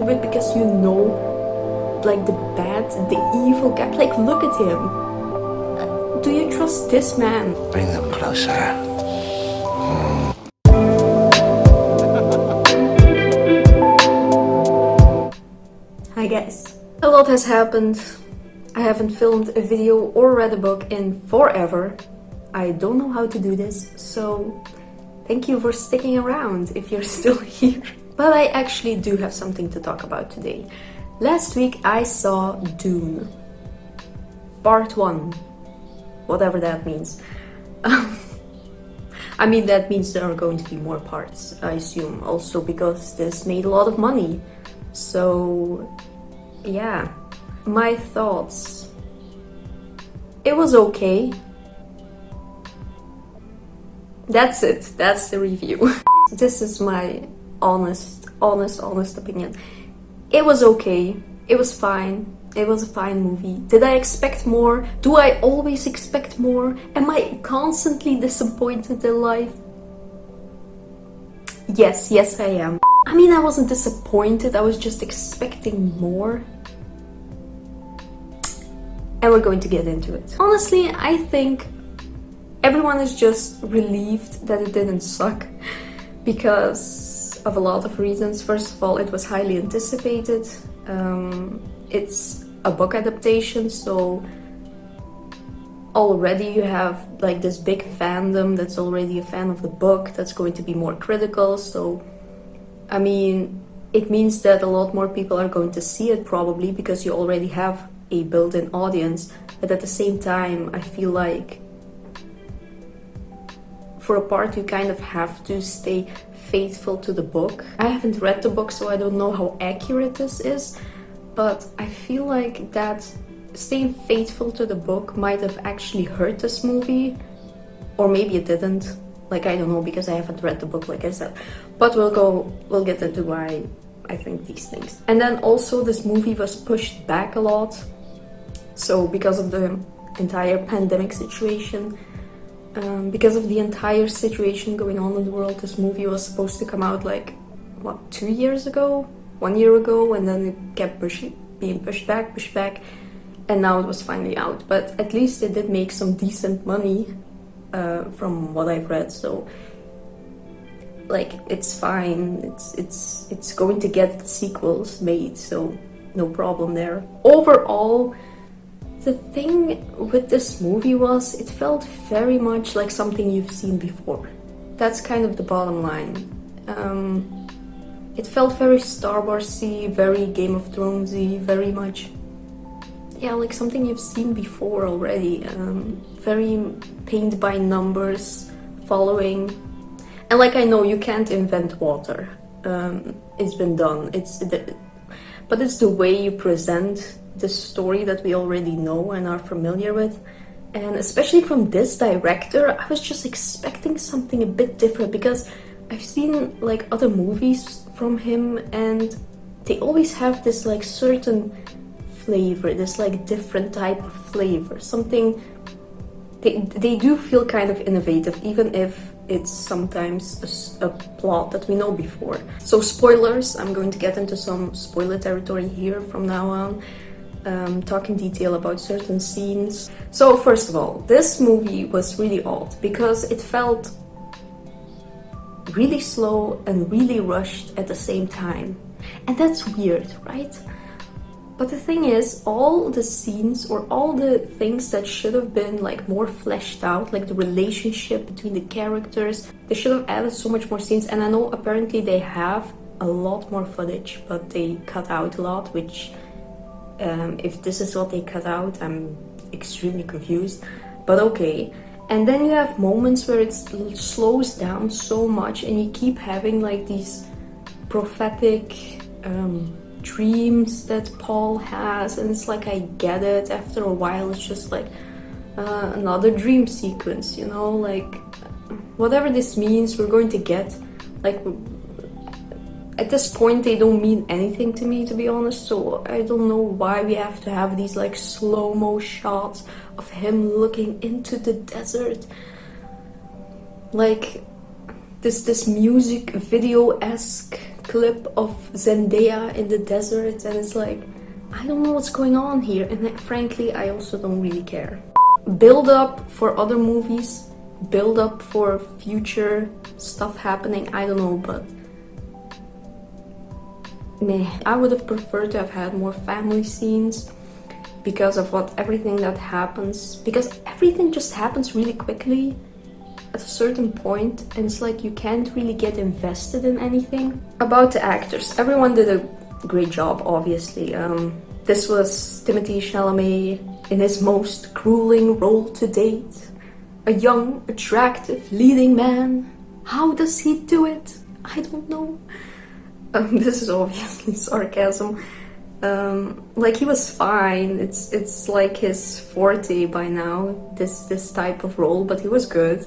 stupid because you know, like, the bad, the evil guy. Like, look at him. Do you trust this man? Bring them closer. Hi guys. A lot has happened. I haven't filmed a video or read a book in forever. I don't know how to do this, so thank you for sticking around if you're still here. But I actually do have something to talk about today. Last week I saw Dune. Part 1. Whatever that means. I mean, that means there are going to be more parts, I assume. Also because this made a lot of money. So, yeah. My thoughts. It was okay. That's it. That's the review. This is my honest opinion. It was okay. It was fine. It was a fine movie. Did I expect more? Do I always expect more? Am I constantly disappointed in life? Yes, I am. I mean, I wasn't disappointed. I was just expecting more. And we're going to get into it. Honestly, I think everyone is just relieved that it didn't suck because of a lot of reasons. First of all, it was highly anticipated. It's a book adaptation, so already you have like this big fandom that's already a fan of the book that's going to be more critical. So, I mean, it means that a lot more people are going to see it probably because you already have a built-in audience. But at the same time, I feel like for a part you kind of have to stay faithful to the book. I haven't read the book, so I don't know how accurate this is, but I feel like that staying faithful to the book might have actually hurt this movie, or maybe it didn't. Like, I don't know, because I haven't read the book, like I said. But we'll get into why I think these things. And then also this movie was pushed back a lot. So because of the entire pandemic situation, because of the entire situation going on in the world, this movie was supposed to come out like, what, 2 years ago? 1 year ago, and then it kept being pushed back, and now it was finally out. But at least it did make some decent money from what I've read, so like it's fine. It's going to get sequels made, so no problem there. Overall, the thing with this movie was it felt very much like something you've seen before. That's kind of the bottom line. It felt very Star Wars-y, very Game of Thrones-y, very much, yeah, like something you've seen before already. Very paint by numbers, following. And like, I know you can't invent water. It's been done. But it's the way you present the story that we already know and are familiar with. And especially from this director, I was just expecting something a bit different because I've seen like other movies from him and they always have this like certain flavor, this like different type of flavor, something. They do feel kind of innovative, even if it's sometimes a plot that we know before. So spoilers, I'm going to get into some spoiler territory here from now on, talk in detail about certain scenes. So first of all, this movie was really odd because it felt really slow and really rushed at the same time. And that's weird, right? But the thing is, all the scenes or all the things that should have been like more fleshed out, like the relationship between the characters, they should have added so much more scenes. And I know apparently they have a lot more footage, but they cut out a lot, which if this is what they cut out, I'm extremely confused, but okay. And then you have moments where it slows down so much and you keep having like these prophetic dreams that Paul has, and it's like, I get it. After a while it's just like another dream sequence, you know, like whatever this means, we're going to get. Like, at this point they don't mean anything to me, to be honest, so I don't know why we have to have these like slow-mo shots of him looking into the desert. Like this music video-esque clip of Zendaya in the desert, and it's like, I don't know what's going on here, and frankly, I also don't really care. Build up for other movies, build up for future stuff happening, I don't know, but meh. I would have preferred to have had more family scenes because of everything that happens, because everything just happens really quickly at a certain point, and it's like you can't really get invested in anything. About the actors, everyone did a great job, obviously. This was Timothée Chalamet in his most grueling role to date. A young, attractive, leading man. How does he do it? I don't know. This is obviously sarcasm. Like, he was fine. It's like his forte by now, this type of role, but he was good.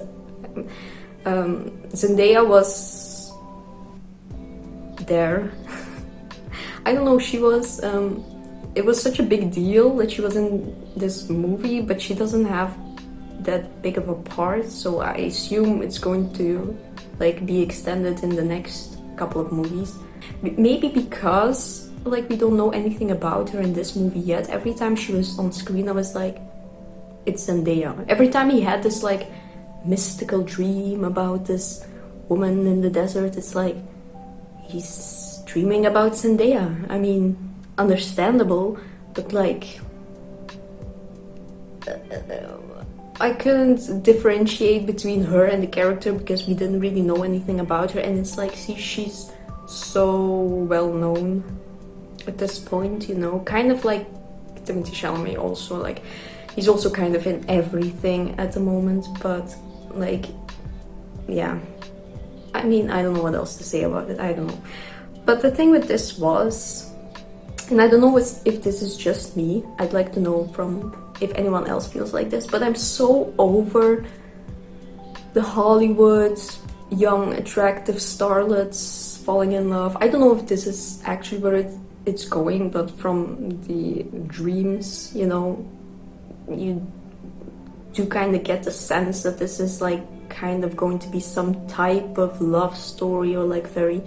Zendaya was there. I don't know, she was, it was such a big deal that she was in this movie, but she doesn't have that big of a part, so I assume it's going to like be extended in the next couple of movies. Maybe because like we don't know anything about her in this movie yet. Every time she was on screen I was like, it's Zendaya. Every time he had this like mystical dream about this woman in the desert, it's like he's dreaming about Zendaya. I mean, understandable, but like I couldn't differentiate between her and the character because we didn't really know anything about her, and it's like, see, she's so well known at this point, you know, kind of like Timothée Chalamet also, like he's also kind of in everything at the moment, but like, yeah, I mean, I don't know what else to say about it, I don't know. But the thing with this was, and I don't know if this is just me, I'd like to know from if anyone else feels like this, but I'm so over the Hollywood young attractive starlets falling in love. I don't know if this is actually where it's going, but from the dreams, you know, you do kind of get the sense that this is like kind of going to be some type of love story or like very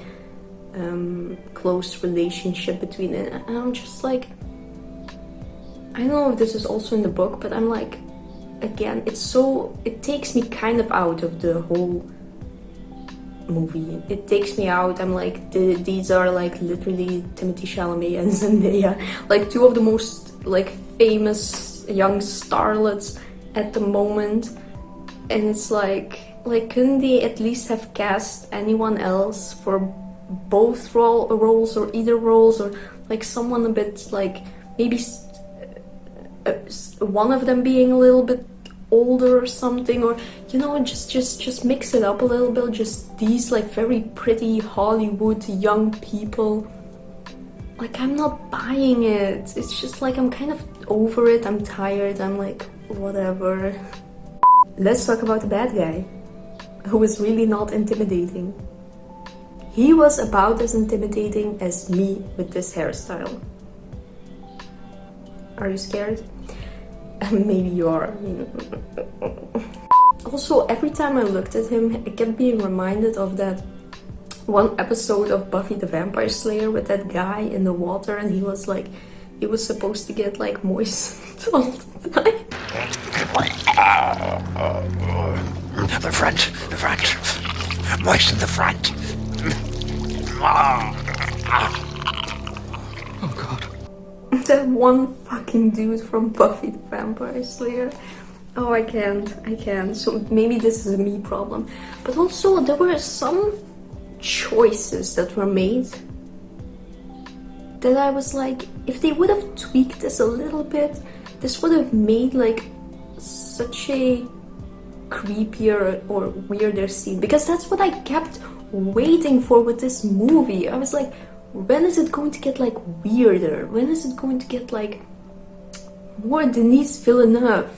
close relationship between it, and I'm just like, I don't know if this is also in the book, but I'm like, again, it takes me kind of out of the whole movie. It takes me out. I'm like, these are like literally Timothée Chalamet and Zendaya, like two of the most like famous young starlets at the moment, and it's like couldn't they at least have cast anyone else for both roles or either roles, or like someone a bit like maybe one of them being a little bit older or something, or you know, just mix it up a little bit. Just these like very pretty Hollywood young people. Like, I'm not buying it. It's just like I'm kind of over it. I'm tired. I'm like, whatever. Let's talk about the bad guy, who is really not intimidating. He was about as intimidating as me with this hairstyle. Are you scared? Maybe you are. I mean, also, every time I looked at him, I kept being reminded of that one episode of Buffy the Vampire Slayer with that guy in the water, and he was supposed to get like moist all the time. The front. Moisten the front. Oh God. That one fucking dude from Buffy the Vampire Slayer. Oh, I can't. So maybe this is a me problem. But also, there were some choices that were made that I was like, if they would have tweaked this a little bit, this would have made like such a creepier or weirder scene. Because that's what I kept waiting for with this movie. I was like, when is it going to get like weirder? When is it going to get like more Denis Villeneuve?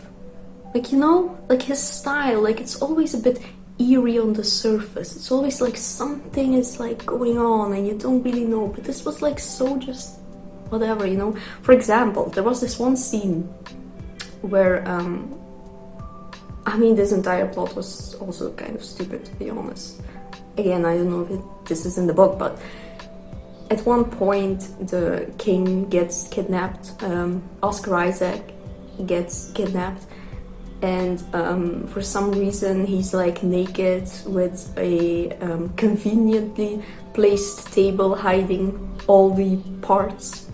Like, you know, like his style, like it's always a bit eerie on the surface. It's always like something is like going on and you don't really know. But this was like so just whatever, you know. For example, there was this one scene where I mean, this entire plot was also kind of stupid, to be honest. Again, I don't know if this is in the book, but At one point, the king gets kidnapped. Oscar Isaac gets kidnapped, and for some reason he's like naked with a conveniently placed table hiding all the parts,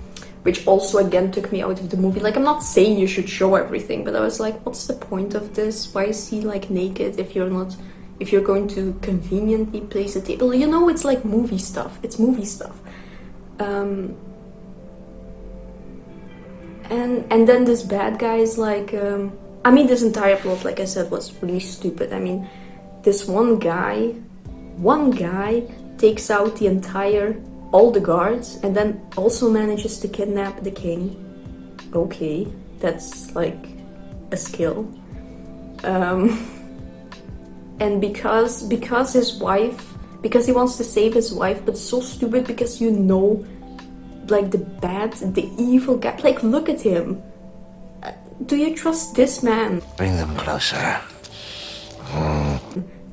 which also again took me out of the movie. Like, I'm not saying you should show everything, but I was like, what's the point of this? Why is he like naked if you're going to conveniently place a table? You know, it's like movie stuff. It's movie stuff. And then this bad guy is like, I mean, this entire plot, like I said, was really stupid. I mean, this one guy takes out all the guards, and then also manages to kidnap the king. Okay, that's like a skill. And because he wants to save his wife, but so stupid because you know, like the evil guy. Like, look at him. Do you trust this man? Bring them closer.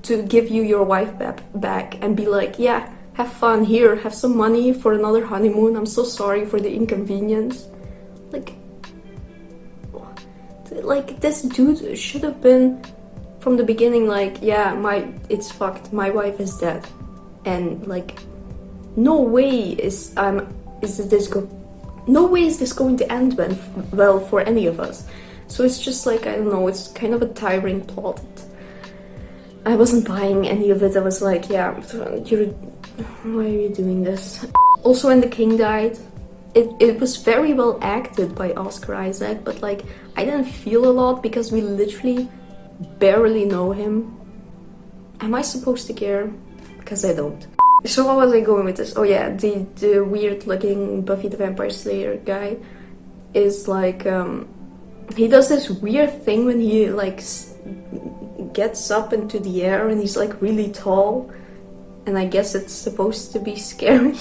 To give you your wife back and be like, yeah, have fun here, have some money for another honeymoon. I'm so sorry for the inconvenience. Like this dude should have been from the beginning like, yeah, it's fucked. My wife is dead, and like, no way is this going to end well for any of us. So it's just like, I don't know, it's kind of a tiring plot. I wasn't buying any of it. I was like, yeah, why are you doing this? Also, when the king died, it was very well acted by Oscar Isaac, but like, I didn't feel a lot because we literally barely know him. Am I supposed to care? Because I don't. So what was I going with this? Oh yeah, the weird looking Buffy the Vampire Slayer guy is like, he does this weird thing when he like gets up into the air and he's like really tall, and I guess it's supposed to be scary.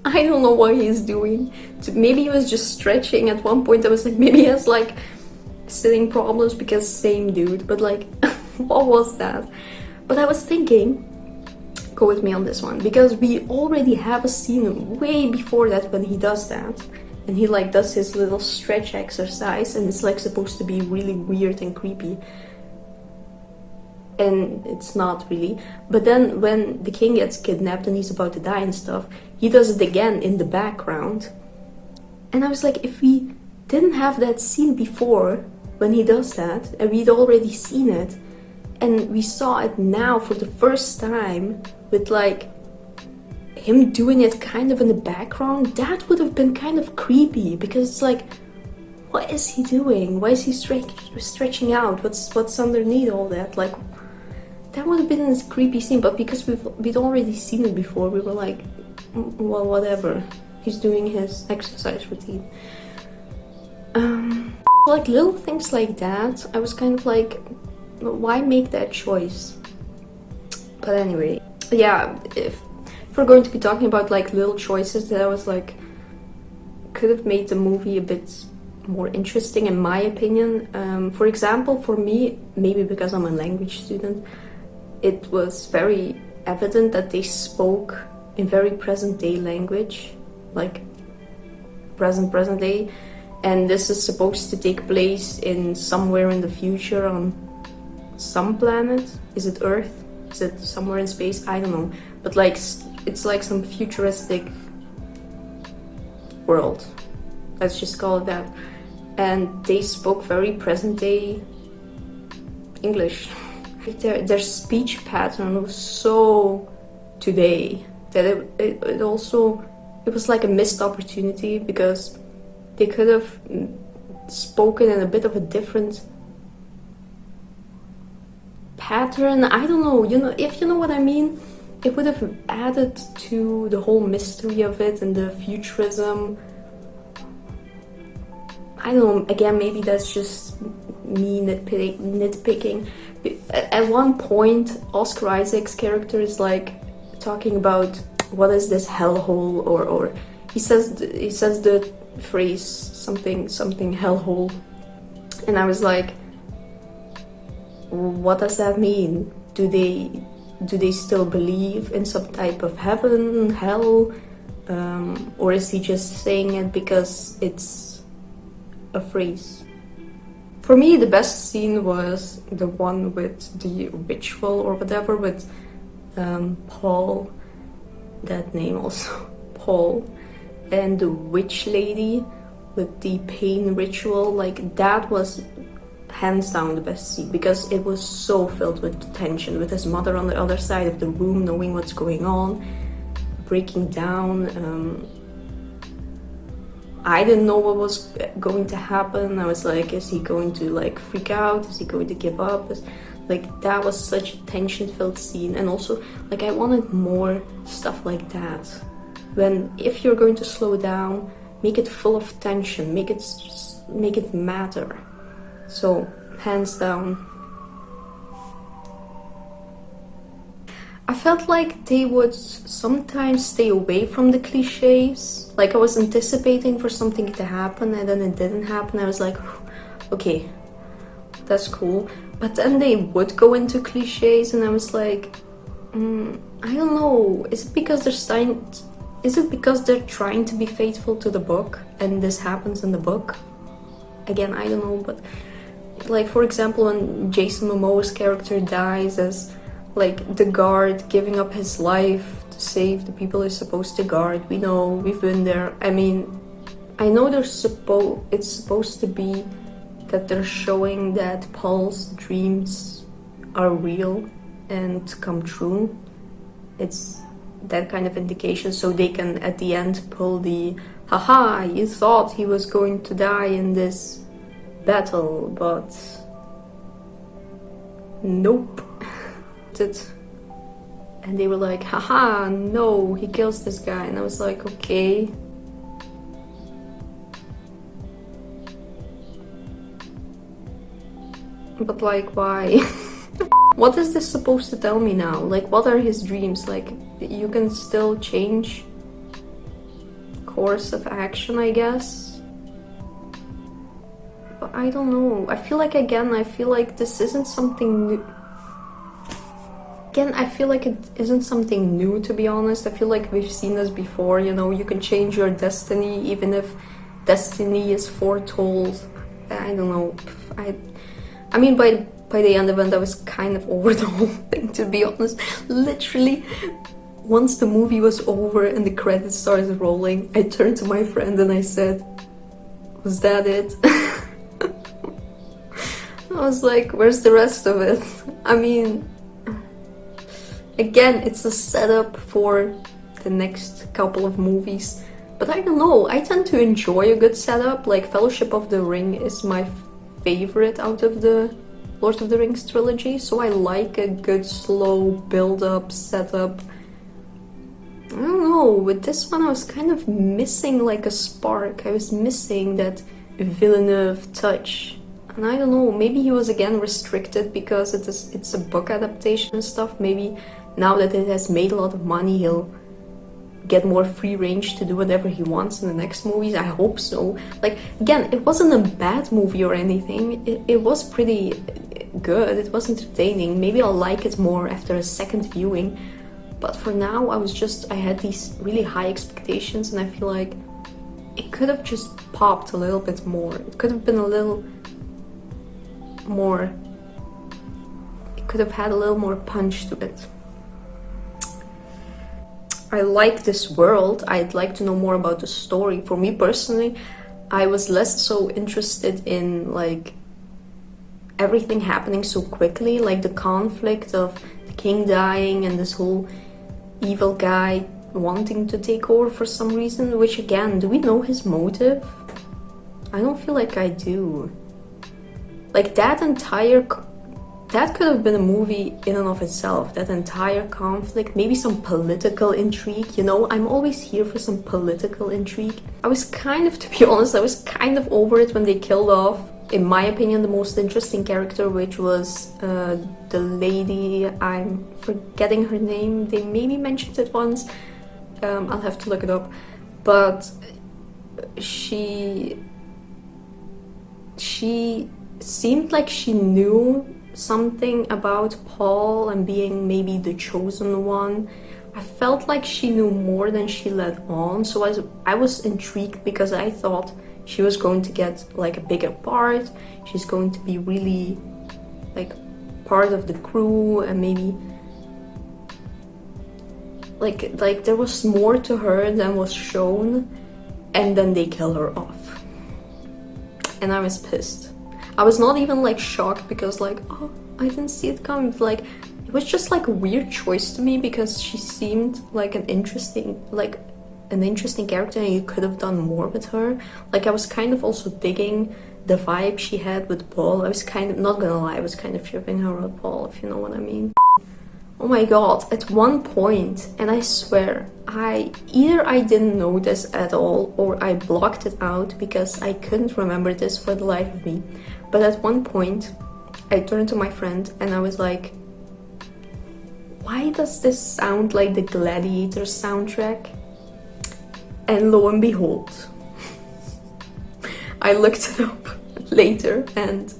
I don't know what he's doing. Maybe he was just stretching. At one point I was like, maybe he has like sitting problems, because same dude, but like, what was that? But I was thinking, go with me on this one, because we already have a scene way before that when he does that, and he like does his little stretch exercise, and it's like supposed to be really weird and creepy, and it's not really. But then when the king gets kidnapped and he's about to die and stuff, he does it again in the background, and I was like, if we didn't have that scene before when he does that, and we'd already seen it, and we saw it now for the first time with like him doing it kind of in the background, that would have been kind of creepy, because it's like, what is he doing? Why is he stretching out? What's underneath all that? Like, that would have been a creepy scene, but because we'd already seen it before, we were like, well, whatever. He's doing his exercise routine. Like little things like that, I was kind of like, why make that choice? But anyway, yeah, if we're going to be talking about like little choices that I was like, could have made the movie a bit more interesting in my opinion. For example, for me, maybe because I'm a language student, it was very evident that they spoke in very present day language, like present day, and this is supposed to take place in somewhere in the future on some planet. Is it Earth? Is it somewhere in space? I don't know, but like it's like some futuristic world, let's just call it that, and they spoke very present day English. Their speech pattern was so today that it was like a missed opportunity, because they could have spoken in a bit of a different pattern. I don't know, if you know what I mean, it would have added to the whole mystery of it and the futurism. I don't know, again, maybe that's just me nitpicking. At one point, Oscar Isaac's character is like talking about what is this hellhole, or he says the phrase something hellhole, and I was like, what does that mean? Do they still believe in some type of heaven, hell? Or is he just saying it because it's a phrase? For me, the best scene was the one with the ritual or whatever with Paul, that name also, Paul, and the witch lady with the pain ritual. Like, that was hands down the best scene because it was so filled with tension, with his mother on the other side of the room knowing what's going on, breaking down. I didn't know what was going to happen. I was like, is he going to like freak out? Is he going to give up? Like, that was such a tension-filled scene. And also, like, I wanted more stuff like that. If you're going to slow down, make it full of tension, make it matter. So, hands down. I felt like they would sometimes stay away from the cliches. Like, I was anticipating for something to happen and then it didn't happen. I was like, okay, that's cool. But then they would go into cliches and I was like, I don't know. Is it because they're trying to be faithful to the book and this happens in the book? Again, I don't know, but like, for example, when Jason Momoa's character dies as like the guard giving up his life to save the people he's supposed to guard. We know, we've been there. I mean, I know it's supposed to be that they're showing that Paul's dreams are real and come true. It's that kind of indication, so they can at the end pull the haha, you thought he was going to die in this battle, but nope. And they were like, haha, no, he kills this guy. And I was like, okay. But like, why? What is this supposed to tell me now? Like, what are his dreams? Like, you can still change course of action, I guess. But I don't know. I feel like this isn't something new. Again, I feel like it isn't something new, to be honest. I feel like we've seen this before, you know, you can change your destiny even if destiny is foretold. I don't know. I mean, by the end of it, I was kind of over the whole thing, to be honest. Literally, once the movie was over and the credits started rolling, I turned to my friend and I said, was that it? I was like, where's the rest of it? I mean, again, it's a setup for the next couple of movies. But I don't know, I tend to enjoy a good setup. Like, Fellowship of the Ring is my favorite out of the Lord of the Rings trilogy. So I like a good slow build-up, setup. I don't know, with this one I was kind of missing like a spark. I was missing that Villeneuve touch. And I don't know, maybe he was again restricted because it's a book adaptation and stuff. Maybe now that it has made a lot of money, he'll get more free range to do whatever he wants in the next movies. I hope so. Like, again, it wasn't a bad movie or anything. It was pretty good. It was entertaining. Maybe I'll like it more after a second viewing. But for now, I had these really high expectations and I feel like it could have just popped a little bit more. It could have been a little more... It could have had a little more punch to it. I like this world. I'd like to know more about the story. For me personally, I was less so interested in like everything happening so quickly, like the conflict of the king dying and this whole evil guy wanting to take over for some reason, which again, do we know his motive? I don't feel like I do. Like that could have been a movie in and of itself, that entire conflict, maybe some political intrigue, you know, I'm always here for some political intrigue. I was kind of, to be honest, I was kind of over it when they killed off, in my opinion, the most interesting character, which was the lady, I'm forgetting her name, they maybe mentioned it once, I'll have to look it up, but she seemed like she knew something about Paul and being maybe the chosen one, I felt like she knew more than she let on, so I was intrigued because I thought she was going to get like a bigger part. She's going to be really like part of the crew, and maybe like there was more to her than was shown, and then they kill her off. And I was pissed. I was not even like shocked because like, oh, I didn't see it coming. Like, it was just like a weird choice to me because she seemed like an interesting character, and you could have done more with her. Like, I was kind of also digging the vibe she had with Paul. I was kind of, not gonna lie, I was kind of shipping her with Paul, if you know what I mean. Oh my god, at one point, and I swear, either I didn't know this at all or I blocked it out because I couldn't remember this for the life of me. But at one point, I turned to my friend and I was like, why does this sound like the Gladiator soundtrack? And lo and behold, I looked it up later and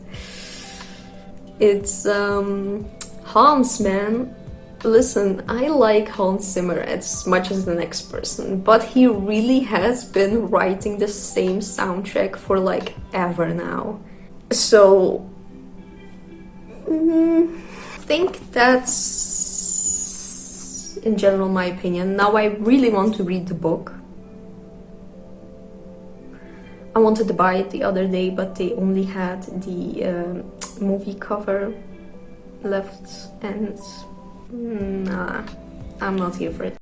it's Hans, man. Listen, I like Hans Zimmer as much as the next person, but he really has been writing the same soundtrack for like ever now. So, I think that's in general my opinion. Now I really want to read the book. I wanted to buy it the other day, but they only had the movie cover left, and nah, I'm not here for it.